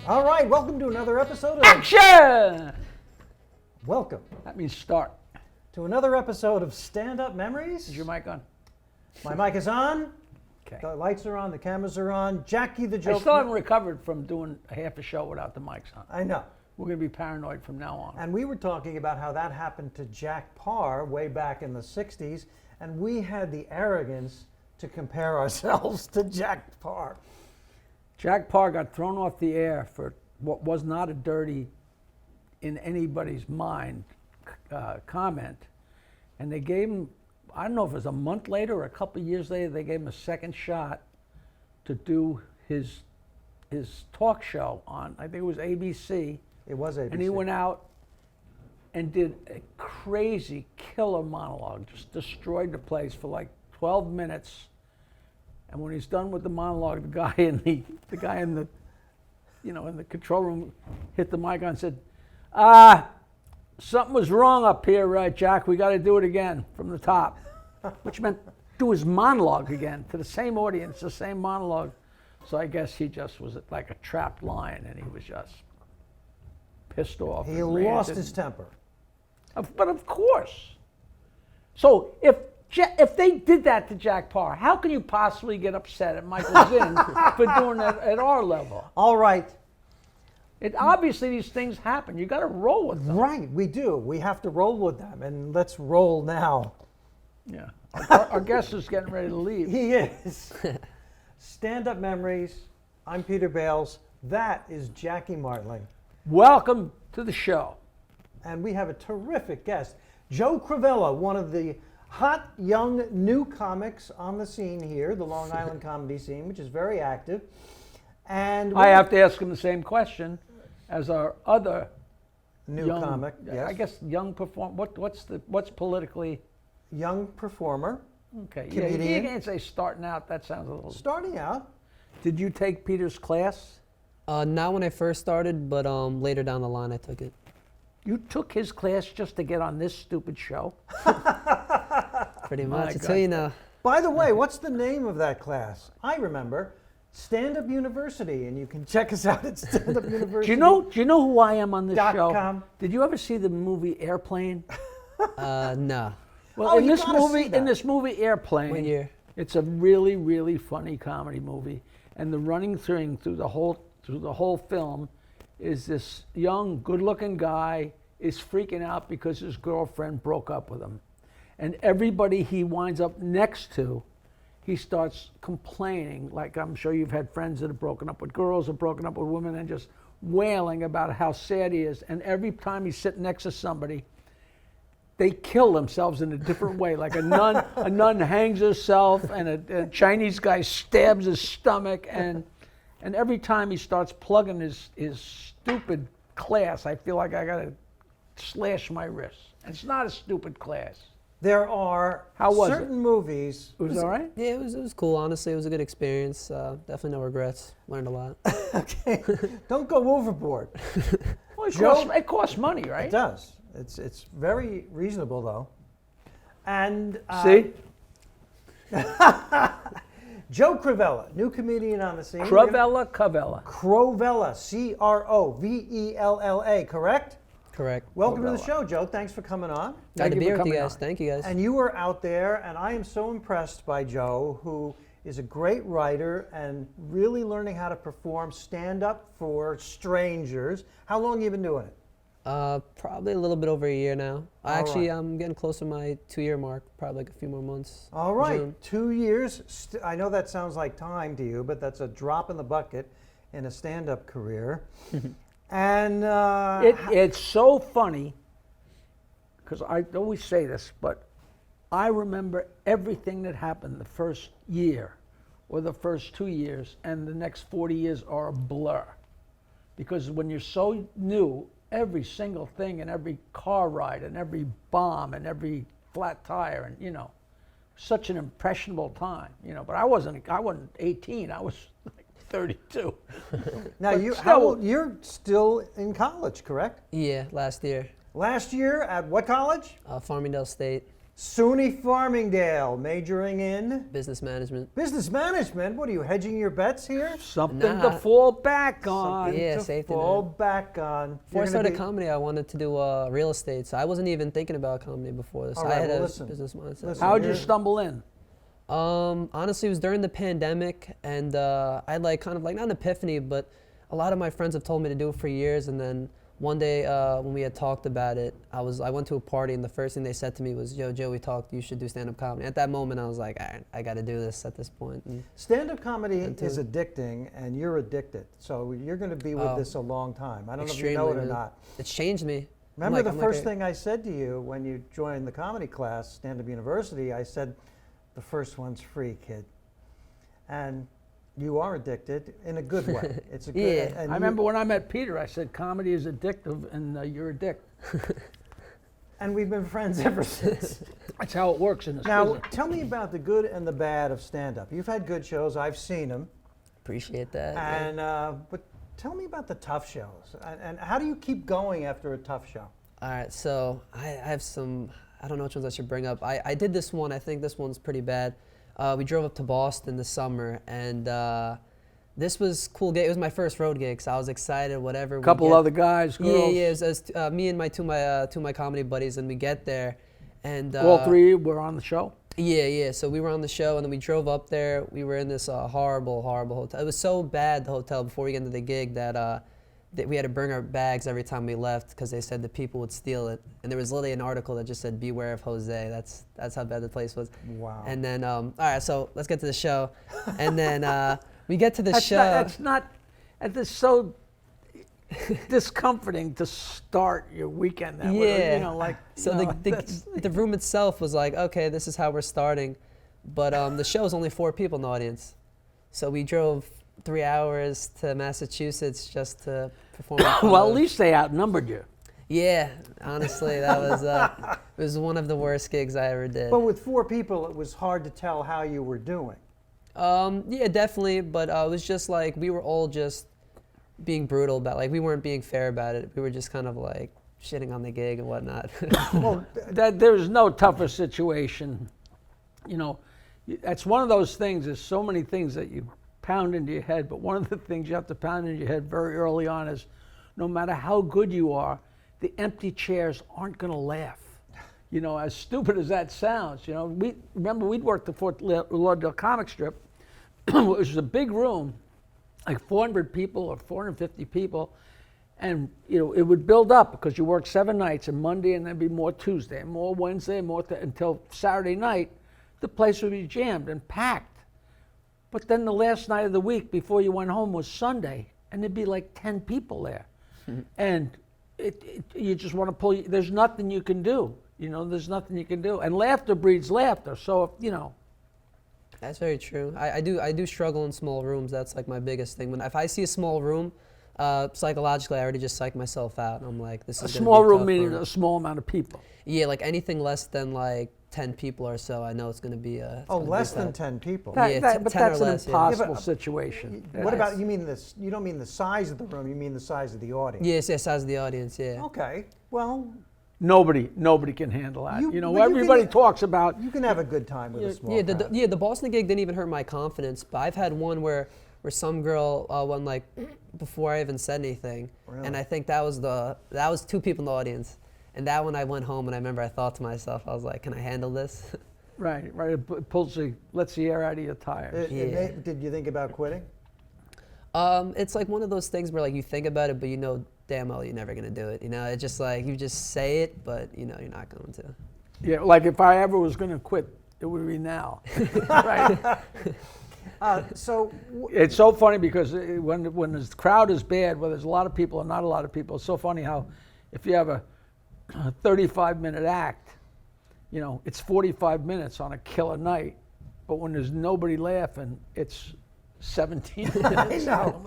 All right, welcome to another episode of... Action! Welcome That means start. to another episode of Stand Up Memories. Is your mic on? My mic is on, Okay. the lights are on, the cameras are on. Jackie the I Joke... still haven't recovered from doing a half a show without the mics on. I know. We're going to be paranoid from now on. And we were talking about how that happened to Jack Parr way back in the 60s, and we had the arrogance to compare ourselves to Jack Parr. Jack Parr got thrown off the air for what was not a dirty, in anybody's mind, comment. And they gave him, I don't know if it was a month later or a couple of years later, they gave him a second shot to do his talk show on, I think it was ABC. It was ABC. And he went out and did a crazy killer monologue, just destroyed the place for like 12 minutes. And when he's done with the monologue, the guy in the control room hit the mic on and said, something was wrong up here, Jack. We got to do it again from the top, which meant do his monologue again to the same audience, the same monologue. So I guess he just was like a trapped lion, and he was just pissed off. He and lost ranted. his temper. But of course. So if they did that to Jack Parr, how can you possibly get upset at Michael Zinn for doing that at our level? All right. Obviously, these things happen. You got to roll with them. Right, we do. We have to roll with them, and let's roll now. Yeah. Our guest is getting ready to leave. He is. Stand Up Memories. I'm Peter Bales. That is Jackie Martling. Welcome to the show. And we have a terrific guest, Joe Crovella, one of the hot, young, new comics on the scene here, the Long Island comedy scene, which is very active. And I have to ask him the same question as our other new young, comic, yes. I guess young performer. What's politically? Young performer. Okay. Comedian. Yeah, you can't say starting out. That sounds a little. Starting out. Did you take Peter's class? Not when I first started, but later down the line I took it. You took his class just to get on this stupid show? Pretty My much. I God. tell you now. By the way, what's the name of that class? I remember. Stand Up University, and you can check us out at Stand Up University. Do you know who I am on this show? .com. Did you ever see the movie Airplane? No. Well, Oh, in you this gotta see movie, that. in this movie Airplane, What year? it's a really, really funny comedy movie, and the running thing through the whole film is this young, good-looking guy is freaking out because his girlfriend broke up with him, and everybody he winds up next to, he starts complaining. Like, I'm sure you've had friends that have broken up with girls or broken up with women, and just wailing about how sad he is. And every time he's sitting next to somebody, they kill themselves in a different way. Like a nun hangs herself, and a Chinese guy stabs his stomach, and every time he starts plugging his stupid class, I feel like I gotta slash my wrist. And it's not a stupid class. There are How was certain movies. It was all right? Yeah, it was cool. Honestly, it was a good experience. Definitely no regrets. Learned a lot. Okay, don't go overboard. Well, Joe- it costs money, right? It does. It's very reasonable though. And See? Joe Crovella, new comedian on the scene. Crovella. Crovella, Crovella, correct? Correct. Welcome to the Crovella. show, Joe. Thanks for coming on. Glad to you be for here with you coming guys. on. Thank you guys. And you were out there, and I am so impressed by Joe, who is a great writer and really learning how to perform stand-up for strangers. How long have you been doing it? Probably a little bit over a year now. All right. I'm getting close to my 2-year mark. Probably like a few more months. All right, June. 2 years. I know that sounds like time to you, but that's a drop in the bucket in a stand-up career. And It's so funny, because I always say this, but I remember everything that happened the first year or the first 2 years, and the next 40 years are a blur. Because when you're so new, every single thing and every car ride and every bomb and every flat tire and, such an impressionable time, but I wasn't 18, I was like 32. now, But you're still in college, correct? Yeah, last year. Last year at what college? Farmingdale State. SUNY Farmingdale, majoring in Business management. business management. What are you, hedging your bets here? Something to Nah. fall back on. Something Yeah, to safety fall net. back on. Before I You're gonna started be- comedy, I wanted to do real estate, so I wasn't even thinking about comedy before this. All I right, had well, a listen. business mindset. Listen. How'd you You're- stumble in? Honestly, it was during the pandemic, and I had like kind of like not an epiphany, but a lot of my friends have told me to do it for years. And then one day when we had talked about it, I went to a party, and the first thing they said to me was, "Yo, Joe, we talked. You should do stand-up comedy." At that moment, I was like, "All right, I got to do this at this point." And Stand-up comedy And is to- addicting, and you're addicted. So you're going to be with Oh, this a long time. I don't know if you know it or man. not. It's changed me. Remember the I'm first thing I said to you when you joined the comedy class, Stand-up University? I said, the first one's free, kid. And you are addicted in a good way. It's a good. Yeah. and I remember when I met Peter, I said, comedy is addictive, and you're a dick. And we've been friends ever since. That's how it works in this Now, business. tell me about the good and the bad of stand-up. You've had good shows. I've seen them. Appreciate that. yeah. And but tell me about the tough shows. And how do you keep going after a tough show? All right, so I have some, I don't know which ones I should bring up. I did this one, I think this one's pretty bad. We drove up to Boston this summer, and this was cool gig. It was my first road gig, so I was excited, whatever. A couple other guys, Yeah, girls. yeah, it was me and my two of my comedy buddies, and we get there, and All three were on the show? Yeah. So we were on the show, and then we drove up there. We were in this horrible hotel. It was so bad, the hotel, before we get into the gig, that we had to bring our bags every time we left because they said the people would steal it. And there was literally an article that just said, "Beware of Jose." That's how bad the place was. Wow. And then, all right, so let's get to the show. And then we get to the That's show. that's not, it's so discomforting to start your weekend that way. Yeah. You know, like, So you know, that's- the room itself was like, okay, this is how we're starting. But the show was only 4 people in the audience. So we drove 3 hours to Massachusetts just to perform. in front well, of- at least they outnumbered you. Yeah, honestly, that was it was one of the worst gigs I ever did. But with 4 people, it was hard to tell how you were doing. Yeah, definitely. But it was just like we were all just being brutal about, like, we weren't being fair about it. We were just kind of like shitting on the gig and whatnot. Well, That there's no tougher situation. You know, that's one of those things. There's so many things that you pound into your head, but one of the things you have to pound into your head very early on is, no matter how good you are, the empty chairs aren't going to laugh. You know, as stupid as that sounds. You know, we'd worked the Fort Lauderdale comic strip, which was a big room, like 400 people or 450 people. And, you know, it would build up because you work 7 nights, and Monday, and then be more Tuesday, and more Wednesday, and more until Saturday night, the place would be jammed and packed. But then the last night of the week before you went home was Sunday, and there'd be like 10 people there. And you just want to pull, there's nothing you can do. You know, there's nothing you can do. And laughter breeds laughter. So, if, you know. That's very true. I do struggle in small rooms. That's like my biggest thing. If I see a small room, psychologically, I already just psych myself out. I'm like, this A is gonna small be room tough meaning for- a small amount of people. Yeah, like anything less than like 10 people or so, I know it's going to be a. oh, less than 10 people. Yeah, But 10 or that's an less, yeah. impossible Yeah, but, situation. What about, you mean this, you don't mean the size of the room, you mean the size of the audience? Yes, size of the audience, yeah. Okay, well, Nobody can handle that. You- You know, but you everybody can- talks about. you can have a good time with a small Yeah, crowd. the Boston gig didn't even hurt my confidence, but I've had one where some girl went like before I even said anything, Really? and I think that was 2 people in the audience, and that one I went home and I remember I thought to myself, I was like, can I handle this? Right. It lets the air out of your tires. Yeah. Did you think about quitting? It's like one of those things where like you think about it, but you know damn well you're never gonna do it. You know, it's just like you just say it, but you know you're not going to. Yeah, like if I ever was going to quit, it would be now. Right. So, It's so funny because when the crowd is bad, whether there's a lot of people or not a lot of people, it's so funny how if you have a 35-minute act, you know, it's 45 minutes on a killer night, but when there's nobody laughing, it's 17 minutes. I know.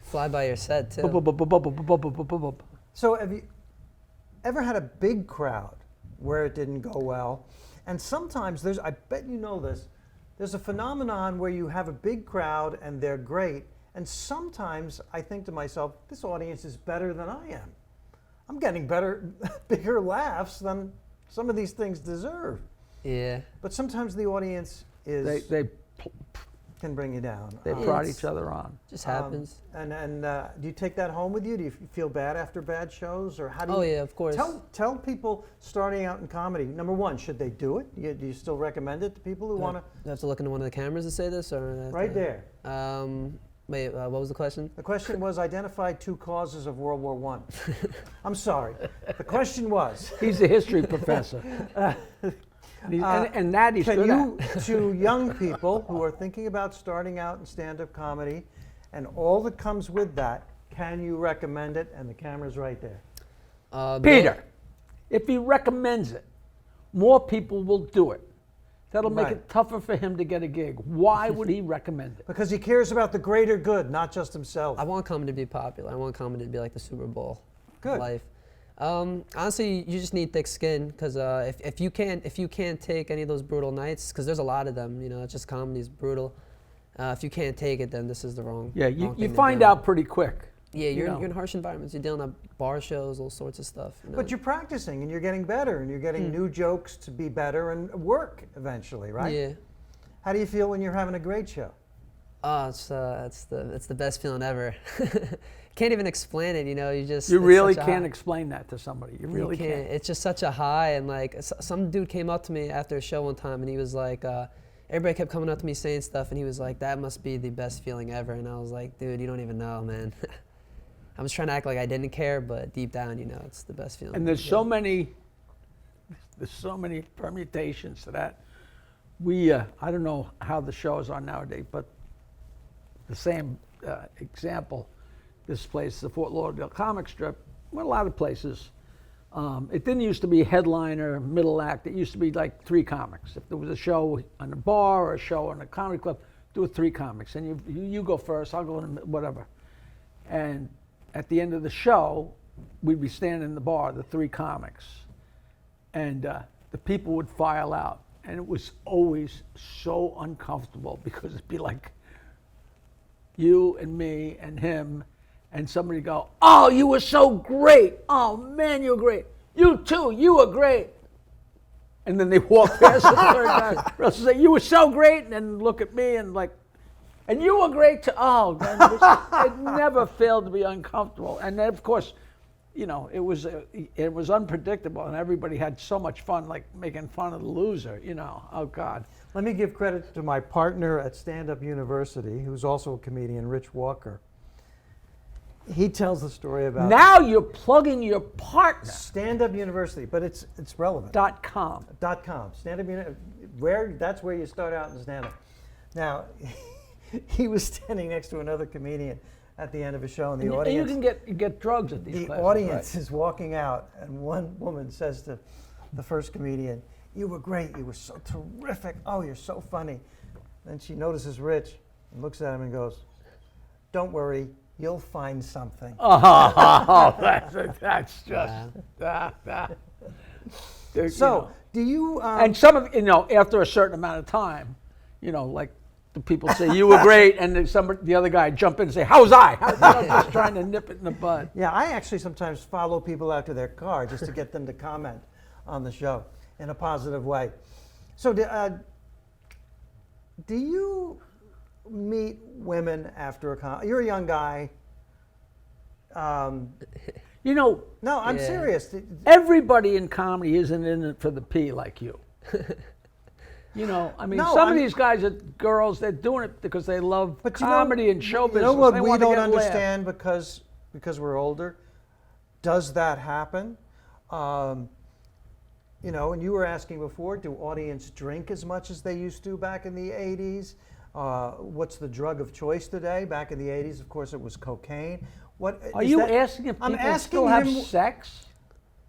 Fly by your set too. So have you ever had a big crowd where it didn't go well? And sometimes I bet you know this, there's a phenomenon where you have a big crowd and they're great, and sometimes I think to myself, this audience is better than I am. I'm getting bigger laughs than some of these things deserve. Yeah. but sometimes the audience is They can bring you down. prod It's- each other on. Just happens. And do you take that home with you? Do you feel bad after bad shows, or how do you? Oh yeah, of course. Tell people starting out in comedy. Number one, should they do it? Do you still recommend it to people who want to? Do I have to look into one of the cameras to say this, or do I have Right to- there. Wait, what was the question? The question was identify 2 causes of World War I. I'm sorry. The question was. He's a history professor. And that he's Can good you, at. to young people who are thinking about starting out in stand-up comedy, and all that comes with that, can you recommend it? And the camera's right there. Peter, if he recommends it, more people will do it. That'll make Right. it tougher for him to get a gig. Why would he recommend it? Because he cares about the greater good, not just himself. I want comedy to be popular. I want comedy to be like the Super Bowl Good. of life. Honestly, you just need thick skin because if you can't take any of those brutal nights, because there's a lot of them, it's just comedy's brutal. If you can't take it, then this is the wrong. Yeah, wrong you thing to find do. out pretty quick. Yeah, you're know. in harsh environments. You're dealing at bar shows, all sorts of stuff. But you're practicing and you're getting better and you're getting new jokes to be better and work eventually, right? Yeah. How do you feel when you're having a great show? Oh, it's the best feeling ever. Can't even explain it. You just You it's really such a can't high. explain that to somebody. You You really can't. can't. It's just such a high, and like some dude came up to me after a show one time, and he was like, everybody kept coming up to me saying stuff, and he was like, "That must be the best feeling ever." And I was like, "Dude, you don't even know, man." I was trying to act like I didn't care, but deep down, it's the best feeling. And there's so many permutations to that. I don't know how the shows are nowadays, but the same example, this place, the Fort Lauderdale comic strip, well, a lot of places, it didn't used to be headliner, middle act. It used to be like 3 comics. If there was a show on a bar or a show on a comedy club, do it 3 comics. And you go first, I'll go in, whatever. And at the end of the show, we'd be standing in the bar, the 3 comics, and the people would file out. And it was always so uncomfortable because it'd be like you and me and him, and somebody go, "Oh, you were so great. Oh, man, you were great. You too, you were great." And then they walk past the third guy. They'll say, "You were so great," and then look at me and like, "And you were great too." Oh, man, it never failed to be uncomfortable. And then, of course, it was unpredictable, and everybody had so much fun, like making fun of the loser. Oh God. Let me give credit to my partner at Stand Up University, who's also a comedian, Rich Walker. He tells the story about Now you're plugging your partner. Stand Up University, but it's relevant. .com. .com. Stand Up University. That's where you start out in stand up. Now, he was standing next to another comedian at the end of a show, and the audience. And you can get drugs at these The places. audience right? is walking out, and one woman says to the first comedian, "You were great. You were so terrific. Oh, you're so funny." Then she notices Rich and looks at him and goes, "Don't worry, you'll find something." Oh, that's just. So, do you? And some of after a certain amount of time, like the people say you were great, and then the other guy jump in and say, "How was I?" Just trying to nip it in the bud. Yeah, I actually sometimes follow people out to their car just to get them to comment on the show in a positive way. So, do you meet women after you're a young guy? No, I'm Yeah. serious. Everybody in comedy isn't in it for the pee like you. I mean, No, some I'm- of these guys are girls. They're doing it because they love But comedy and show business. You know what They we want to don't get laughed. understand because we're older? Does that happen? And you were asking before, do audience drink as much as they used to back in the 80s? What's the drug of choice today? Back in the 80s, of course, it was cocaine. Are you asking if I'm people asking still have him- sex?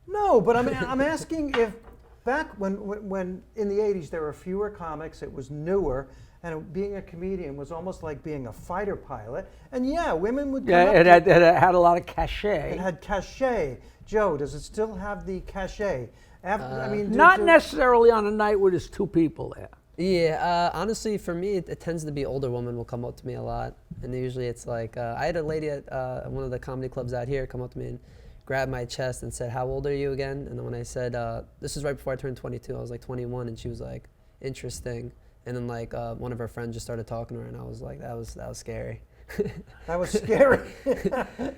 No, but I'm asking if back when in the 80s there were fewer comics, it was newer, and being a comedian was almost like being a fighter pilot. And yeah, women would come Yeah, up it to- had a lot of cachet. It had cachet. Joe, does it still have the cachet? Not necessarily on a night where there's 2 people there. Yeah, honestly, for me, it tends to be older women will come up to me a lot, and usually it's like I had a lady at one of the comedy clubs out here come up to me, and grabbed my chest and said, "How old are you again?" And then when I said, "This is right before I turned 22," I was like 21, and she was like, "Interesting." And then like one of her friends just started talking to her, and I was like, "That was scary." That was scary.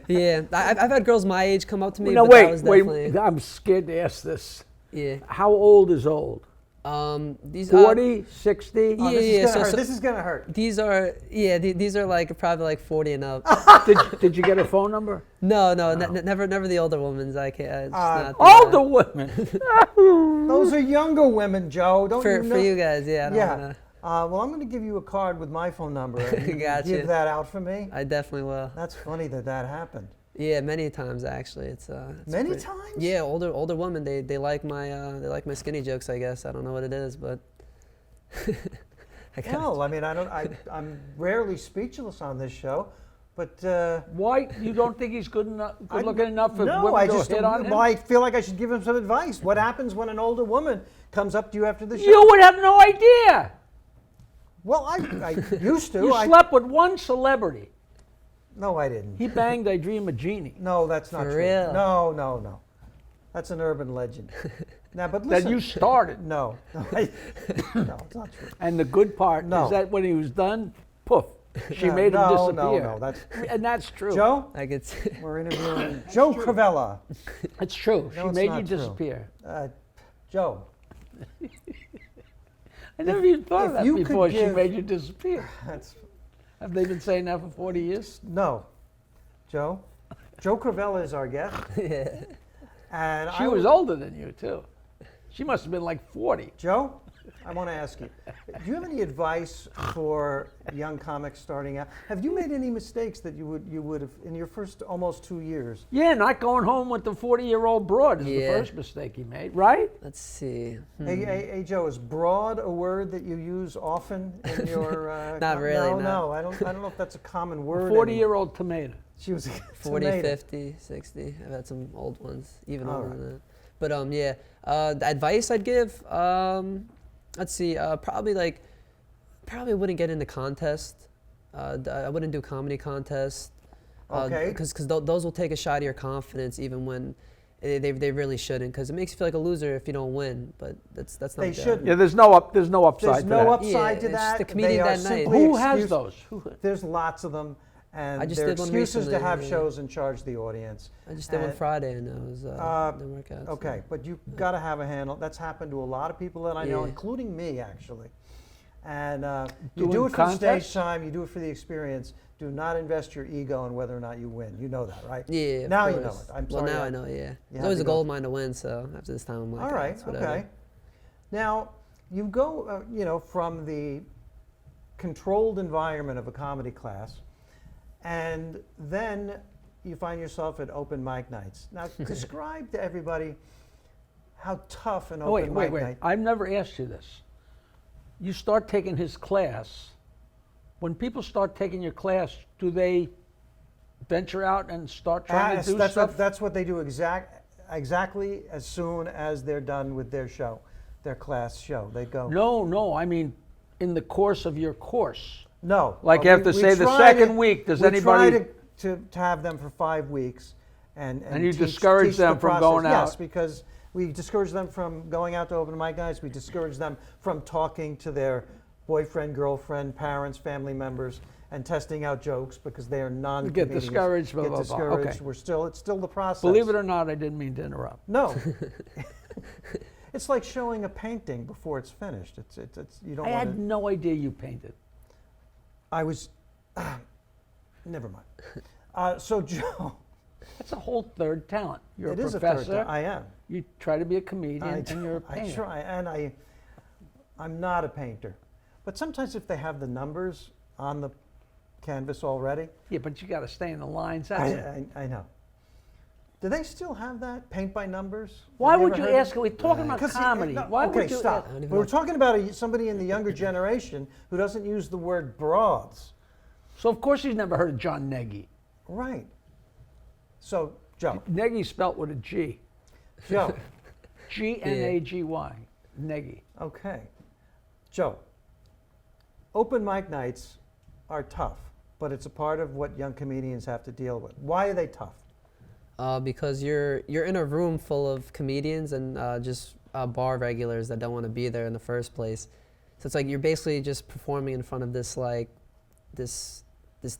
Yeah, I've had girls my age come up to me, No, but that wait, was definitely wait. I'm scared to ask this. yeah. How old is old? These 40, 60? Oh, Yeah, this is yeah, gonna so- hurt. so- This is gonna hurt. these are these are like probably like 40 and up. Did you get her phone number? No, never the older women's. I can't. It's not the, Older women. Those are younger women, Joe. Don't for you know? for you guys, yeah. I don't Yeah. wanna, Well, I'm going to give you a card with my phone number. And you Gotcha. Give that out for me. I definitely will. That's funny that happened. Yeah, many times actually. It's Many pretty- times? Yeah, older women. They like my skinny jokes. I guess I don't know what it is, but. I got Well, I mean, I'm rarely speechless on this show, but Why? You don't think he's good enough, I- good looking enough for no, women I to just hit on him? well, I feel like I should give him some advice. What happens when an older woman comes up to you after the show? You would have no idea. Well, I used to. You slept with one celebrity. No, I didn't. He banged I Dream of Jeannie. No, that's not For true. real? No. That's an urban legend. Now, but listen. That you started. No, no, it's not true. And the good part No. is that when he was done, poof, she No, made him no, disappear. No, that's And that's true. Joe. I could. See. We're interviewing Joe Crovella. It's true. No, She it's made not you true. disappear. Joe, I never even thought if of that you could before. She give- made you disappear. that's Have they been saying that for 40 years? no. Joe Crovella is our guest, Yeah. and She was older than you, too. She must have been like 40. Joe, I want to ask you, do you have any advice for young comics starting out? Have you made any mistakes that you would have in your first almost 2 years? Yeah, not going home with the 40-year-old broad is the Yeah. first mistake he made, right? Let's see. Hey, Joe, is broad a word that you use often in your? Not really, No, no. I don't know if that's a common word. 40-year-old tomato. She was a 40, tomato. 50, 60. I've had some old ones, even All older right. than that. But yeah, the advice I'd give, let's see, probably wouldn't get into contest. I wouldn't do comedy contests. Okay. Because those will take a shot of your confidence, even when they really shouldn't. Because it makes you feel like a loser if you don't win. But that's not. They the- shouldn't. Yeah, there's no upside There's to no that. upside Yeah, to it's just that. the comedian They are that night. simply Who has excuse- those? There's lots of them, and I just they're did one excuses to recently, have yeah. shows and charge the audience. I just did one And- Friday and it was didn't work out. so. Okay, but you've got to have a handle. That's happened to a lot of people that I know, Yeah. including me, actually. And you Doing do it for the stage contests? time, you do it for the experience. Do not invest your ego in whether or not you win. You know that, right? Yeah. of Now you know course. it. I'm well, sorry now I- I know. Yeah. had It's always to a go- goal of mine to win. So after this time, I'm like, All right, it's whatever. okay. Now, you go, from the controlled environment of a comedy class, and then you find yourself at open mic nights. Now, describe to everybody how tough an Oh, open mic wait. night. I've never asked you this. You start taking his class. When people start taking your class, do they venture out and start trying to do that's stuff? that's what they do exactly as soon as they're done with their show, their class show. They go. No. I mean, in the course of your course. No. Like Well, after, we say, the try second week, does we anybody- try to have them for 5 weeks, and you teach discourage the them from process. going Yes, out? because we discourage them from going out to open mic nights. We discourage them from talking to their boyfriend, girlfriend, parents, family members, and testing out jokes because they are non-comedians. discouraged, blah, Get blah, blah. discouraged. Okay. It's still the process. Believe it or not, I didn't mean to interrupt. No. It's like showing a painting before it's finished. It's you don't I want had to. no idea you painted. I was. Never mind. So Joe, That's a whole third talent. You're it a is a professor. third. I am. You try to be a comedian, and you're a I painter. try, and I'm not a painter. But sometimes if they have the numbers on the canvas already, Yeah, but you got to stay in the lines. That's it. I know. Do they still have that paint by numbers? Why Have would ever you heard ask? We're talking about 'Cause comedy. no, Why okay, would you stop. I don't even We're know. talking about somebody in the younger generation who doesn't use the word broads. So of course he's never heard of John Nagy. Right. So, Joe, Nagy spelt with a G. Joe, G-N-A-G-Y. Nagy. okay. Joe, open mic nights are tough, but it's a part of what young comedians have to deal with. Why are they tough? Because you're in a room full of comedians and just bar regulars that don't want to be there in the first place. So it's like you're basically just performing in front of this like this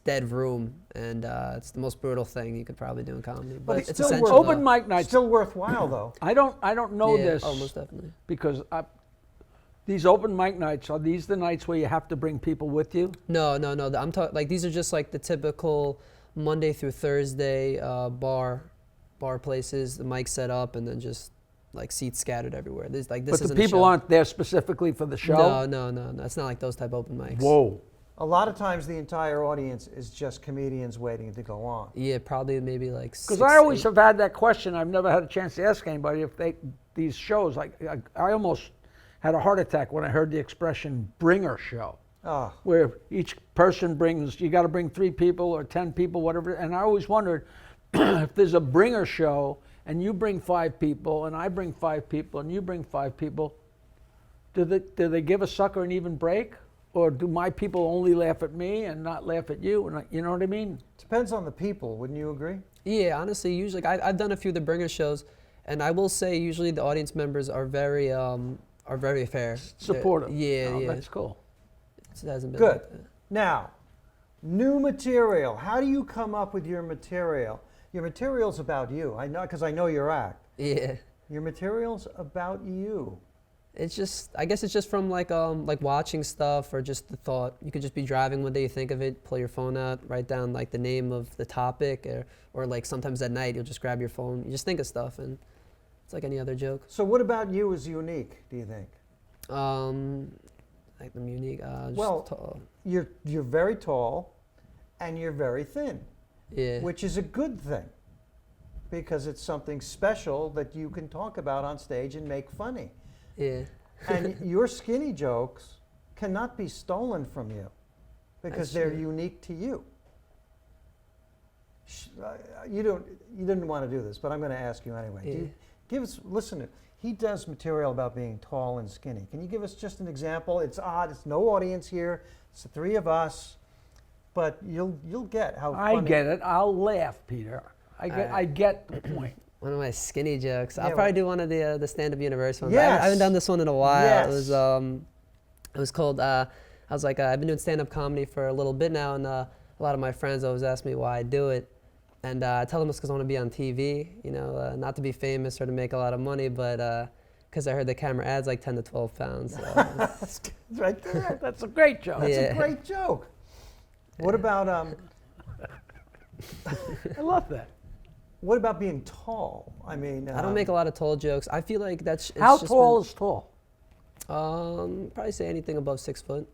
dead room, and it's the most brutal thing you could probably do in comedy. But it's still essential. Open mic nights. Still worthwhile though. I don't know Yeah, this oh, most definitely. because these open mic nights, are these the nights where you have to bring people with you? No. I'm talking like these are just like the typical Monday through Thursday bar places. The mic set up and then just like seats scattered everywhere. This But isn't the a people show. aren't there specifically for the show? No. It's not like those type of open mics. Whoa. A lot of times the entire audience is just comedians waiting to go on. Yeah, probably maybe like. Because I always have had that question. I've never had a chance to ask anybody if these shows, like I almost had a heart attack when I heard the expression bringer show. Oh, Where each person brings, you got to bring 3 people or 10 people, whatever. And I always wondered if there's a bringer show and you bring 5 people and I bring 5 people and you bring 5 people, do they give a sucker an even break? Or do my people only laugh at me and not laugh at you? And you know what I mean? depends on the people, wouldn't you agree? Yeah, honestly, usually like, I've done a few of the bringer shows, and I will say usually the audience members are very fair. Supportive. Yeah, Oh, yeah. That's cool. It hasn't been Good. like that. Now, new material. How do you come up with your material? Your material's about you. I know because I know your act. Yeah. Your material's about you. It's just, I guess it's just from like watching stuff or just the thought. You could just be driving one day, you think of it, pull your phone out, write down like the name of the topic, or like sometimes at night you'll just grab your phone, you just think of stuff, and it's like any other joke. So what about you is unique, do you think? Like the unique, just Well, tall. You're very tall and you're very thin, Yeah. which is a good thing because it's something special that you can talk about on stage and make funny. Yeah. And your skinny jokes cannot be stolen from you because That's they're true. unique to you. You didn't want to do this, but I'm going to ask you anyway. Yeah. Give us, listen, he does material about being tall and skinny. Can you give us just an example? It's odd, it's no audience here, it's the 3 of us, but you'll get how funny. I get it. I'll laugh, Peter. I get the point. One of my skinny jokes. Yeah, I'll probably do one of the stand-up universe ones. Yes. I haven't done this one in a while. Yes. It was called. I was like, I've been doing stand-up comedy for a little bit now, and a lot of my friends always ask me why I do it, and I tell them it's because I want to be on TV. You know, not to be famous or to make a lot of money, but because I heard the camera adds like 10 to 12 pounds. So. That's good, right there. That's a great joke. That's Yeah. a great joke. What about I love that. what about being tall? I mean, I don't make a lot of tall jokes. I feel like that's. It's How just tall been- is tall? Probably say anything above 6 foot.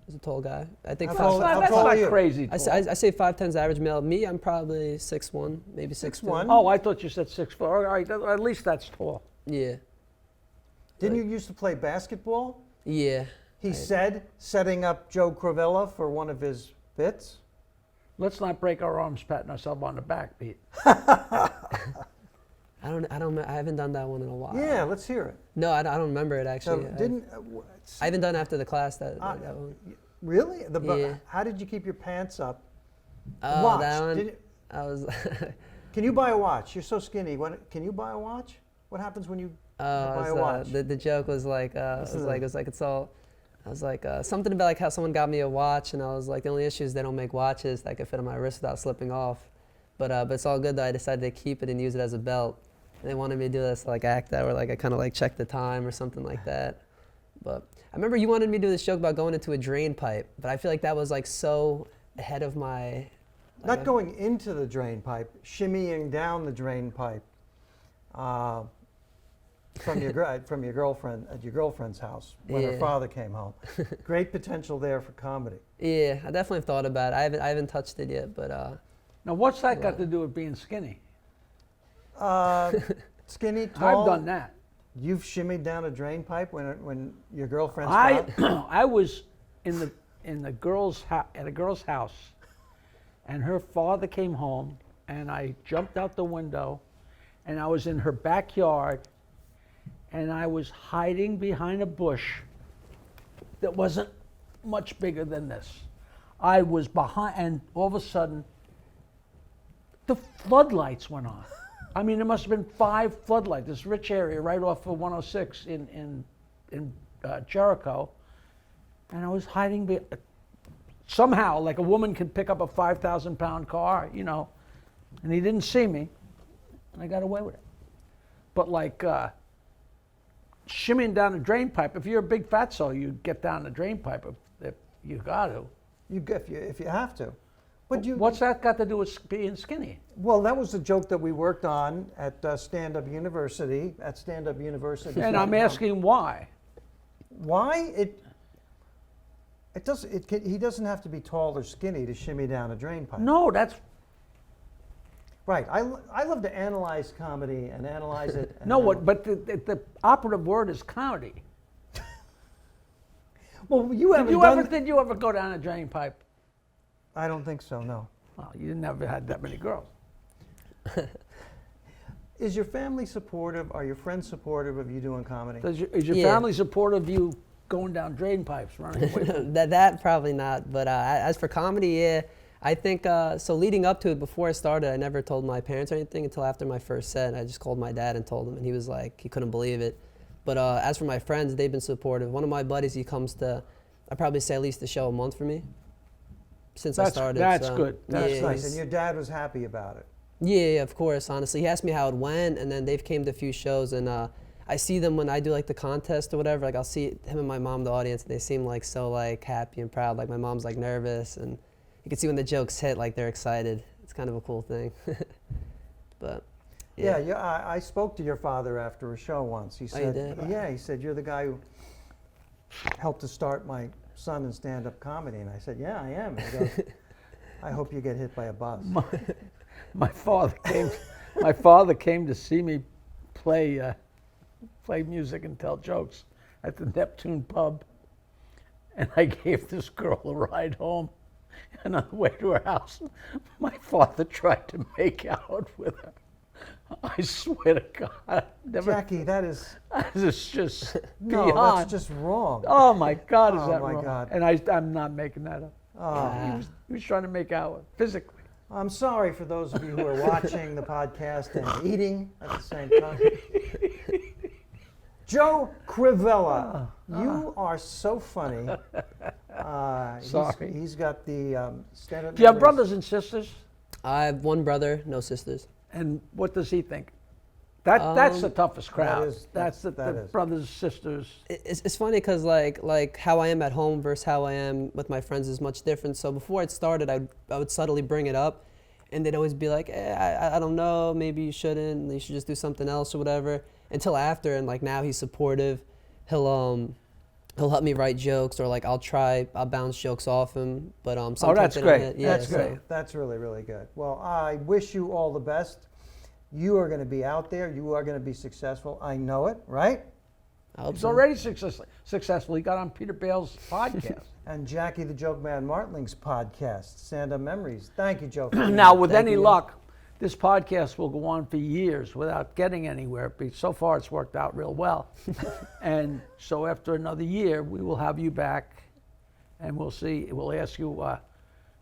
As a tall guy, I think. How five- tall- That's how not, tall are that's you? not crazy I tall. say 5'10's average male. Me, I'm probably 6'1", maybe 6'2". 6'1"? Oh, I thought you said 6 foot. All right, at least that's tall. Yeah, Didn't you used to play basketball? yeah. He said, setting up Joe Crovella for one of his bits. Let's not break our arms patting ourselves on the back, Pete. I haven't done that one in a while. Yeah, let's hear it. No, I don't remember it So actually. I haven't done after the class that one. really? Yeah. How did you keep your pants up? Oh, Watch. that one. Did you- I was. Can you buy a watch? You're so skinny. Can you buy a watch? What happens when you buy a watch? The joke was like, This is it's all. I was like something about like how someone got me a watch, and I was like, the only issue is they don't make watches that could fit on my wrist without slipping off. But it's all good though. I decided to keep it and use it as a belt. And they wanted me to do this like act that where like I kind of like check the time or something like that. But I remember you wanted me to do this joke about going into a drain pipe, but I feel like that was like so ahead of my. Not going into the drain pipe, shimmying down the drain pipe from your girlfriend at your girlfriend's house when her Yeah. father came home. Great potential there for comedy. Yeah, I definitely thought about it. I haven't touched it yet, but Now, what's that got to do with being skinny? Skinny, tall. I've done that. You've shimmied down a drain pipe when your girlfriend's I was in the girl's at a girl's house, and her father came home, and I jumped out the window, and I was in her backyard, and I was hiding behind a bush that wasn't much bigger than this. I was behind, and all of a sudden, the floodlights went on. I mean, there must have been 5 floodlights. This rich area right off of 106 in Jericho, and I was hiding somehow, like a woman can pick up a 5,000-pound car, you know, and he didn't see me, and I got away with it. But like shimmying down the drain pipe, if you're a big fatso, you get down the drain pipe if you got to. If you have to. But What's that got to do with being skinny? Well, that was a joke that we worked on at Stand-Up University, And I'm asking why. Why? He doesn't have to be tall or skinny to shimmy down a drain pipe. No, that's Right. I love to analyze comedy and analyze it. And but the operative word is comedy. Well, you haven't Did you ever go down a drain pipe? I don't think so, no. Well, you never had that many girls. Is your family supportive? Are your friends supportive of you doing comedy? Is your family supportive of you going down drain pipes, running away from that probably not. But as for comedy, yeah, I think so. Leading up to it, before I started, I never told my parents or anything until after my first set. I just called my dad and told him, and he was like, he couldn't believe it. But as for my friends, they've been supportive. One of my buddies, he comes to, I'd probably say at least a show a month for me since I started. That's so, good. That's That's nice. And your dad was happy about it. Yeah, of course, honestly. He asked me how it went, and then they've came to a few shows, and I see them when I do like the contest or whatever. Like I'll see him and my mom in the audience, and they seem like so like happy and proud. Like my mom's like nervous, and you can see when the jokes hit, like they're excited. It's kind of a cool thing. But yeah, I spoke to your father after a show once. He said, you did? yeah, he said, you're the guy who helped to start my son in stand-up comedy. And I said, yeah, I am. And he goes, I hope you get hit by a bus. My father came to see me play music and tell jokes at the Neptune pub, and I gave this girl a ride home. And on the way to her house, my father tried to make out with her. I swear to God, Jackie, that is just no, beyond. that's just wrong. Oh my God, is Oh, that my wrong? God. And I'm not making that up. Oh. He was trying to make out with physically. I'm sorry for those of you who are watching the podcast and eating at the same time. Joe Crovella, you are so funny. Sorry. He's got the stand-up. Do you have numbers. brothers and sisters? I have one brother, no sisters. And what does he think? That's the toughest crowd. that the is. brothers, sisters. It's funny because like how I am at home versus how I am with my friends is much different. So before it started, I would subtly bring it up, and they'd always be like, I don't know, maybe you shouldn't. You should just do something else or whatever. Until after, and like now he's supportive. He'll help me write jokes, or like I'll bounce jokes off him. But sometimes that's they don't great. hit. Yeah, That's so- great. That's really, really good. Well, I wish you all the best. You are going to be out there. You are going to be successful. I know it, right? I hope He's so. already successful. He got on Peter Bale's podcast. And Jackie the Joke Man Martling's podcast, Stand Up Memories. Thank you, Joe. for being Now, here. with Thank any you. luck, this podcast will go on for years without getting anywhere. But so far, it's worked out real well. And so after another year, we will have you back, and we'll see. We'll ask you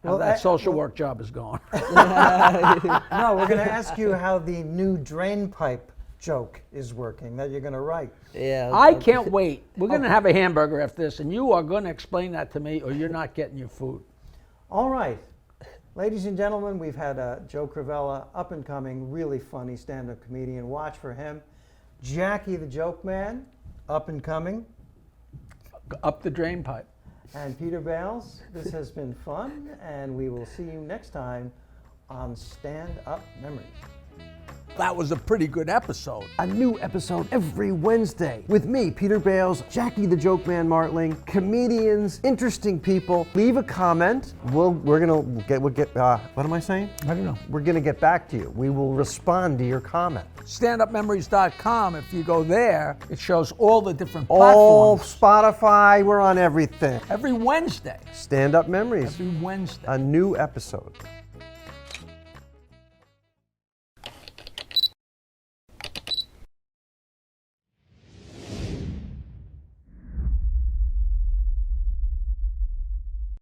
how that social work job is going. No, we're going to ask you how the new drain pipe joke is working that you're going to write. Yeah. I can't wait. We're going to have a hamburger after this, and you are going to explain that to me, or you're not getting your food. All right. Ladies and gentlemen, we've had Joe Crovella, up and coming, really funny stand-up comedian. Watch for him. Jackie the Joke Man, up and coming. Up the drain pipe. And Peter Bales, this has been fun, and we will see you next time on Stand Up Memories. That was a pretty good episode. A new episode every Wednesday with me, Peter Bales, Jackie the Joke Man Martling, comedians, interesting people. Leave a comment. We'll get. What am I saying? I don't know. We're gonna get back to you. We will respond to your comment. StandUpMemories.com. If you go there, it shows all the different All platforms. Spotify. We're on everything. Every Wednesday. Stand Up Memories. Every Wednesday. A new episode.